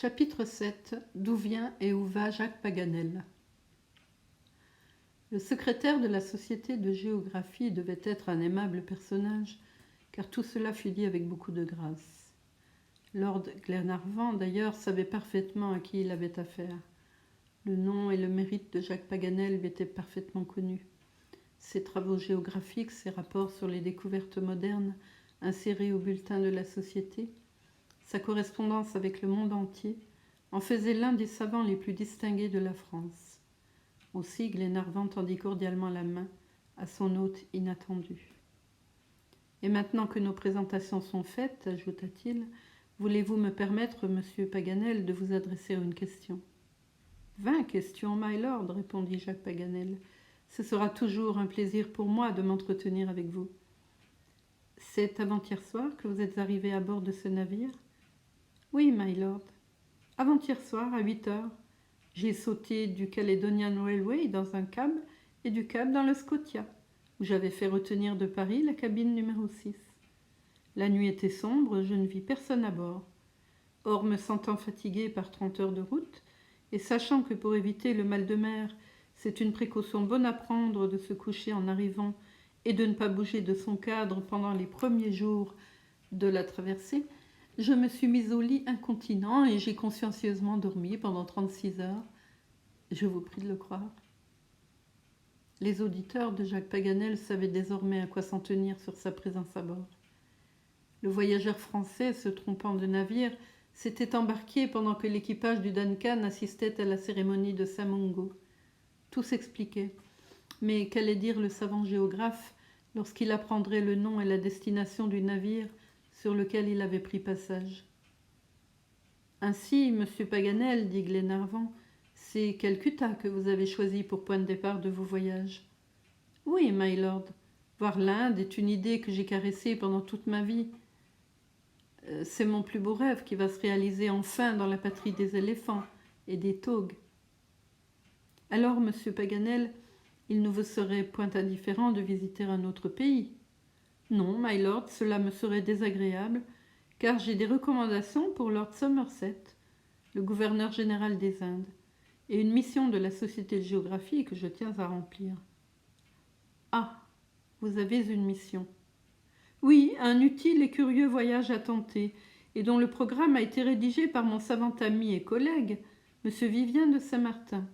Chapitre 7. D'où vient et où va Jacques Paganel? Le secrétaire de la Société de géographie devait être un aimable personnage, car tout cela fut dit avec beaucoup de grâce. Lord Glenarvan, d'ailleurs, savait parfaitement à qui il avait affaire. Le nom et le mérite de Jacques Paganel lui étaient parfaitement connus. Ses travaux géographiques, ses rapports sur les découvertes modernes insérés au bulletin de la Société, sa correspondance avec le monde entier en faisait l'un des savants les plus distingués de la France. Aussi Glenarvan tendit cordialement la main à son hôte inattendu. « Et maintenant que nos présentations sont faites, ajouta-t-il, voulez-vous me permettre, monsieur Paganel, de vous adresser une question ?»« 20 questions, my lord, répondit Jacques Paganel. Ce sera toujours un plaisir pour moi de m'entretenir avec vous. C'est avant-hier soir que vous êtes arrivé à bord de ce navire ? Oui, my lord. Avant-hier soir, à 8 heures, j'ai sauté du Caledonian Railway dans un cab et du cab dans le Scotia, où j'avais fait retenir de Paris la cabine numéro 6. La nuit était sombre, je ne vis personne à bord. Or, me sentant fatigué par 30 heures de route, et sachant que pour éviter le mal de mer, c'est une précaution bonne à prendre de se coucher en arrivant et de ne pas bouger de son cadre pendant les premiers jours de la traversée, je me suis mise au lit incontinent et j'ai consciencieusement dormi pendant 36 heures. Je vous prie de le croire. Les auditeurs de Jacques Paganel savaient désormais à quoi s'en tenir sur sa présence à bord. Le voyageur français, se trompant de navire, s'était embarqué pendant que l'équipage du Duncan assistait à la cérémonie de Saint-Mungo. Tout s'expliquait. Mais qu'allait dire le savant géographe lorsqu'il apprendrait le nom et la destination du navire sur lequel il avait pris passage? Ainsi, monsieur Paganel, dit Glenarvan, c'est Calcutta que vous avez choisi pour point de départ de vos voyages. Oui, my lord. Voir l'Inde est une idée que j'ai caressée pendant toute ma vie. C'est mon plus beau rêve qui va se réaliser enfin dans la patrie des éléphants et des togues. Alors, monsieur Paganel, il ne vous serait point indifférent de visiter un autre pays? Non, my lord, cela me serait désagréable, car j'ai des recommandations pour Lord Somerset, le gouverneur général des Indes, et une mission de la Société de géographie que je tiens à remplir. Ah, vous avez une mission. Oui, un utile et curieux voyage à tenter, et dont le programme a été rédigé par mon savant ami et collègue, M. Vivien de Saint-Martin.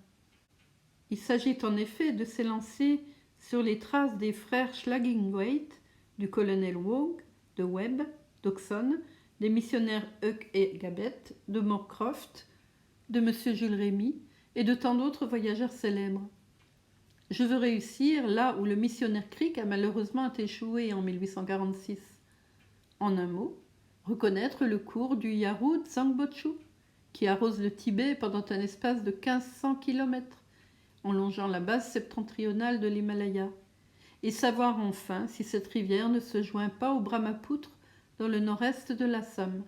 Il s'agit en effet de s'élancer sur les traces des frères Schlagingwaite, du colonel Waugh, de Webb, d'Oxon, des missionnaires Huck et Gabet, de Moorcroft, de M. Jules Rémy et de tant d'autres voyageurs célèbres. Je veux réussir là où le missionnaire Crick a malheureusement échoué en 1846. En un mot, reconnaître le cours du Yarou Tsangbochu, qui arrose le Tibet pendant un espace de 1500 km, en longeant la base septentrionale de l'Himalaya, et savoir enfin si cette rivière ne se joint pas au Brahmapoutre dans le nord-est de l'Assam.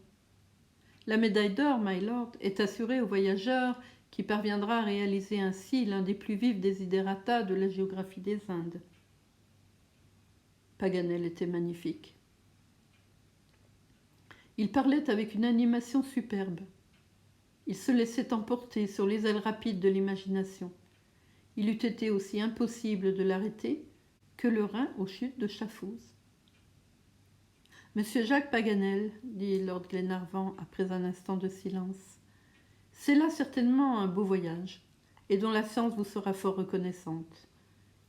La médaille d'or, my lord, est assurée au voyageur qui parviendra à réaliser ainsi l'un des plus vifs desiderata de la géographie des Indes. Paganel était magnifique. Il parlait avec une animation superbe. Il se laissait emporter sur les ailes rapides de l'imagination. Il eût été aussi impossible de l'arrêter que le Rhin aux chutes de Chafouz. « Monsieur Jacques Paganel, dit Lord Glenarvan après un instant de silence, c'est là certainement un beau voyage, et dont la science vous sera fort reconnaissante.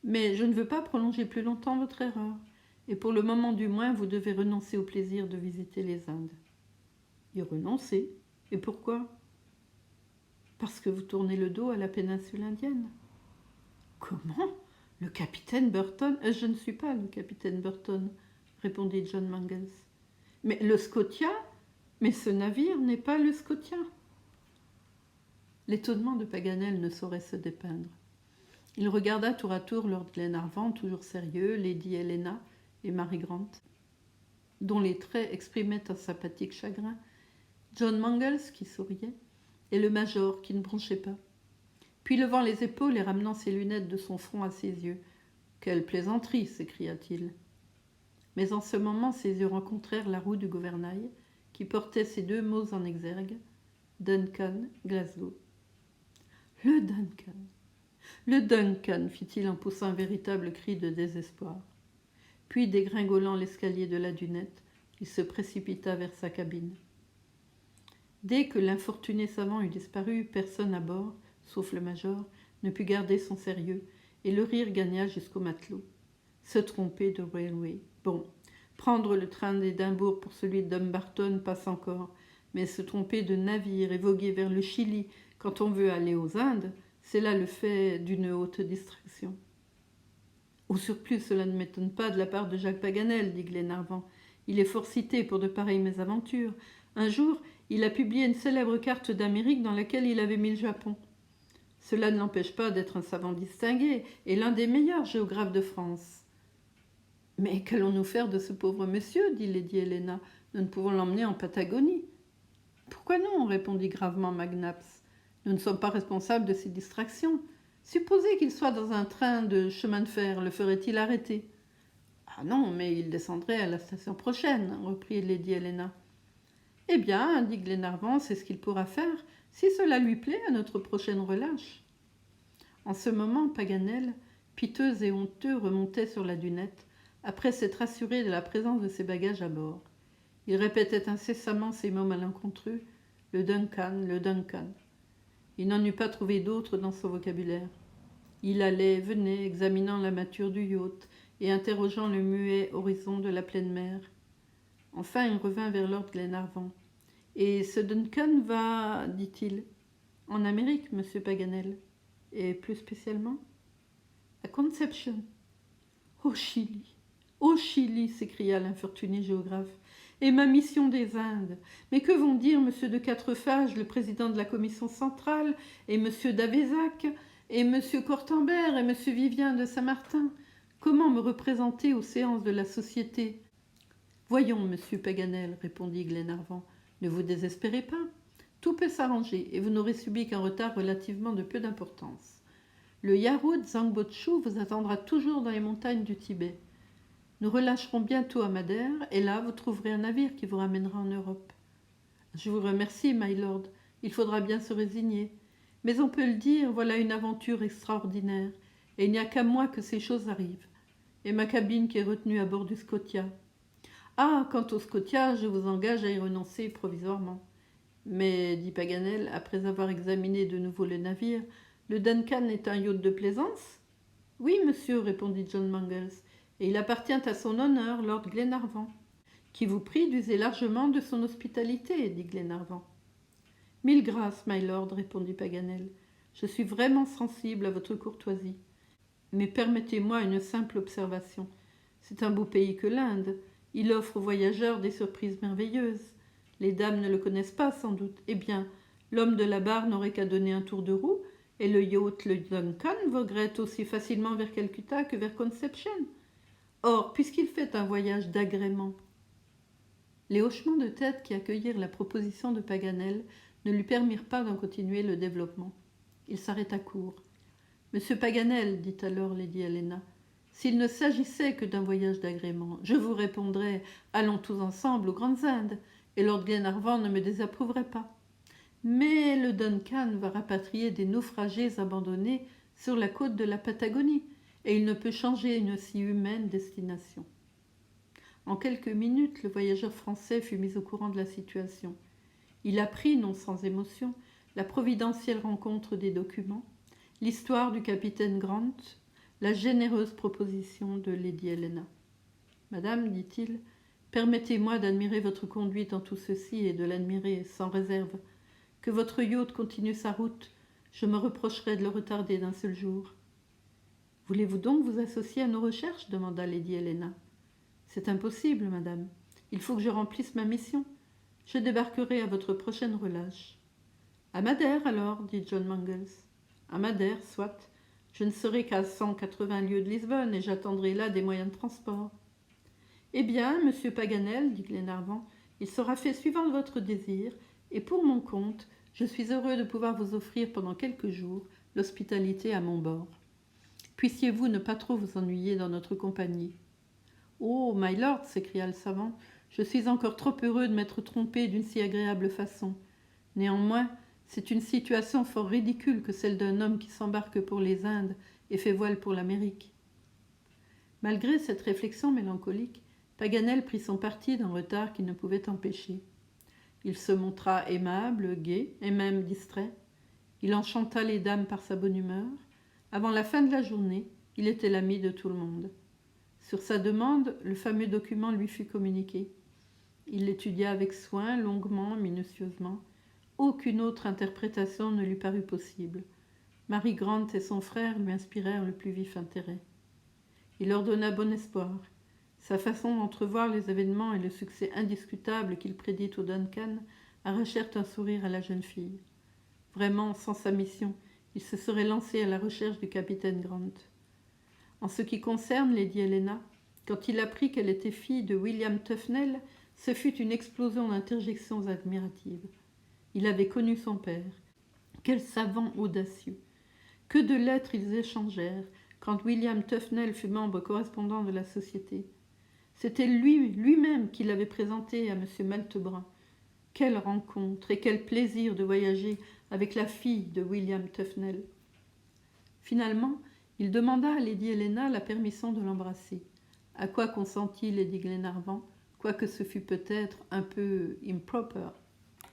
Mais je ne veux pas prolonger plus longtemps votre erreur, et pour le moment du moins, vous devez renoncer au plaisir de visiter les Indes. » « Y renoncer? Et pourquoi ? » ?»« Parce que vous tournez le dos à la péninsule indienne. »« Comment ? Le capitaine Burton ? Je ne suis pas le capitaine Burton, répondit John Mangles. Mais le Scotia ? Mais ce navire n'est pas le Scotia. L'étonnement de Paganel ne saurait se dépeindre. Il regarda tour à tour Lord Glenarvan, toujours sérieux, Lady Helena et Mary Grant, dont les traits exprimaient un sympathique chagrin, John Mangles qui souriait, et le major qui ne bronchait pas. Puis levant les épaules et ramenant ses lunettes de son front à ses yeux. « Quelle plaisanterie !» s'écria-t-il. Mais en ce moment, ses yeux rencontrèrent la roue du gouvernail, qui portait ces deux mots en exergue. Duncan, Glasgow. Le Duncan. Le Duncan, fit-il en poussant un véritable cri de désespoir. Puis, dégringolant l'escalier de la dunette, il se précipita vers sa cabine. Dès que l'infortuné savant eut disparu, personne à bord, sauf le major, ne put garder son sérieux, et le rire gagna jusqu'aux matelots. Se tromper de railway. Bon, prendre le train d'Édimbourg pour celui de Dumbarton passe encore, mais se tromper de navire et voguer vers le Chili quand on veut aller aux Indes, c'est là le fait d'une haute distraction. Au surplus, cela ne m'étonne pas de la part de Jacques Paganel, dit Glenarvan. Il est fort cité pour de pareilles mésaventures. Un jour, il a publié une célèbre carte d'Amérique dans laquelle il avait mis le Japon. Cela ne l'empêche pas d'être un savant distingué et l'un des meilleurs géographes de France. « Mais qu'allons-nous faire de ce pauvre monsieur ?» dit Lady Helena. « Nous ne pouvons l'emmener en Patagonie. »« Pourquoi non ?» répondit gravement McNabbs. « Nous ne sommes pas responsables de ces distractions. Supposez qu'il soit dans un train de chemin de fer, le ferait-il arrêter ?»« Ah non, mais il descendrait à la station prochaine, » reprit Lady Helena. « Eh bien, dit Glenarvan, c'est ce qu'il pourra faire, si cela lui plaît à notre prochaine relâche. » En ce moment, Paganel, piteux et honteux, remontait sur la dunette, après s'être assuré de la présence de ses bagages à bord. Il répétait incessamment ces mots malencontreux, « le Duncan, le Duncan ». Il n'en eut pas trouvé d'autres dans son vocabulaire. Il allait, venait, examinant la mâture du yacht et interrogeant le muet horizon de la pleine mer. Enfin, il revint vers Lord Glenarvan. « Et ce Duncan va, dit-il, en Amérique, monsieur Paganel, et plus spécialement à Conception. »« Au Chili, s'écria l'infortuné géographe. Et ma mission des Indes. Mais que vont dire monsieur de Quatrefages, le président de la commission centrale, et monsieur d'Avezac, et monsieur Cortambert, et monsieur Vivien de Saint-Martin? Comment me représenter aux séances de la société ? » « Voyons, monsieur Paganel, répondit Glenarvan, ne vous désespérez pas. Tout peut s'arranger, et vous n'aurez subi qu'un retard relativement de peu d'importance. Le Yarou Zangbotschu vous attendra toujours dans les montagnes du Tibet. Nous relâcherons bientôt à Madère, et là, vous trouverez un navire qui vous ramènera en Europe. Je vous remercie, my lord. Il faudra bien se résigner. Mais on peut le dire, voilà une aventure extraordinaire, et il n'y a qu'à moi que ces choses arrivent. Et ma cabine qui est retenue à bord du Scotia. Ah, quant au Scotia, je vous engage à y renoncer provisoirement. Mais, dit Paganel, après avoir examiné de nouveau le navire, le Duncan est un yacht de plaisance ? Oui, monsieur, répondit John Mangles, et il appartient à son honneur, Lord Glenarvan, qui vous prie d'user largement de son hospitalité, dit Glenarvan. Mille grâces, my lord, répondit Paganel. Je suis vraiment sensible à votre courtoisie. Mais permettez-moi une simple observation. C'est un beau pays que l'Inde. Il offre aux voyageurs des surprises merveilleuses. Les dames ne le connaissent pas, sans doute. Eh bien, l'homme de la barre n'aurait qu'à donner un tour de roue, et le yacht, le Duncan, voguerait aussi facilement vers Calcutta que vers Conception. Or, puisqu'il fait un voyage d'agrément, les hochements de tête qui accueillirent la proposition de Paganel ne lui permirent pas d'en continuer le développement. Il s'arrêta court. « Monsieur Paganel, dit alors Lady Helena, s'il ne s'agissait que d'un voyage d'agrément, je vous répondrais « Allons tous ensemble aux Grandes Indes » et Lord Glenarvan ne me désapprouverait pas. Mais le Duncan va rapatrier des naufragés abandonnés sur la côte de la Patagonie, et il ne peut changer une si humaine destination. » En quelques minutes, le voyageur français fut mis au courant de la situation. Il apprit, non sans émotion, la providentielle rencontre des documents, l'histoire du capitaine Grant, la généreuse proposition de Lady Helena. « Madame, dit-il, permettez-moi d'admirer votre conduite en tout ceci et de l'admirer sans réserve. Que votre yacht continue sa route, je me reprocherais de le retarder d'un seul jour. »« Voulez-vous donc vous associer à nos recherches ?» demanda Lady Helena. « C'est impossible, madame. Il faut que je remplisse ma mission. Je débarquerai à votre prochaine relâche. »« À Madère, alors, dit John Mangles. »« À Madère, soit. Je ne serai qu'à 180 lieues de Lisbonne et j'attendrai là des moyens de transport. »« Eh bien, monsieur Paganel, dit Glenarvan, il sera fait suivant votre désir, et pour mon compte, je suis heureux de pouvoir vous offrir pendant quelques jours l'hospitalité à mon bord. Puissiez-vous ne pas trop vous ennuyer dans notre compagnie. »« Oh, my lord, s'écria le savant, je suis encore trop heureux de m'être trompé d'une si agréable façon. Néanmoins, c'est une situation fort ridicule que celle d'un homme qui s'embarque pour les Indes et fait voile pour l'Amérique. Malgré cette réflexion mélancolique, Paganel prit son parti d'un retard qu'il ne pouvait empêcher. Il se montra aimable, gai et même distrait. Il enchanta les dames par sa bonne humeur. Avant la fin de la journée, il était l'ami de tout le monde. Sur sa demande, le fameux document lui fut communiqué. Il l'étudia avec soin, longuement, minutieusement. Aucune autre interprétation ne lui parut possible. Mary Grant et son frère lui inspirèrent le plus vif intérêt. Il leur donna bon espoir. Sa façon d'entrevoir les événements et le succès indiscutable qu'il prédit au Duncan arrachèrent un sourire à la jeune fille. Vraiment, sans sa mission, il se serait lancé à la recherche du capitaine Grant. En ce qui concerne Lady Helena, quand il apprit qu'elle était fille de William Tufnell, ce fut une explosion d'interjections admiratives. Il avait connu son père. Quel savant audacieux! Que de lettres ils échangèrent quand William Tufnell fut membre correspondant de la société. C'était lui-même qui l'avait présenté à M. Maltebrun. Quelle rencontre et quel plaisir de voyager avec la fille de William Tufnell. Finalement, il demanda à Lady Helena la permission de l'embrasser, à quoi consentit Lady Glenarvan, quoique ce fût peut-être un peu improper.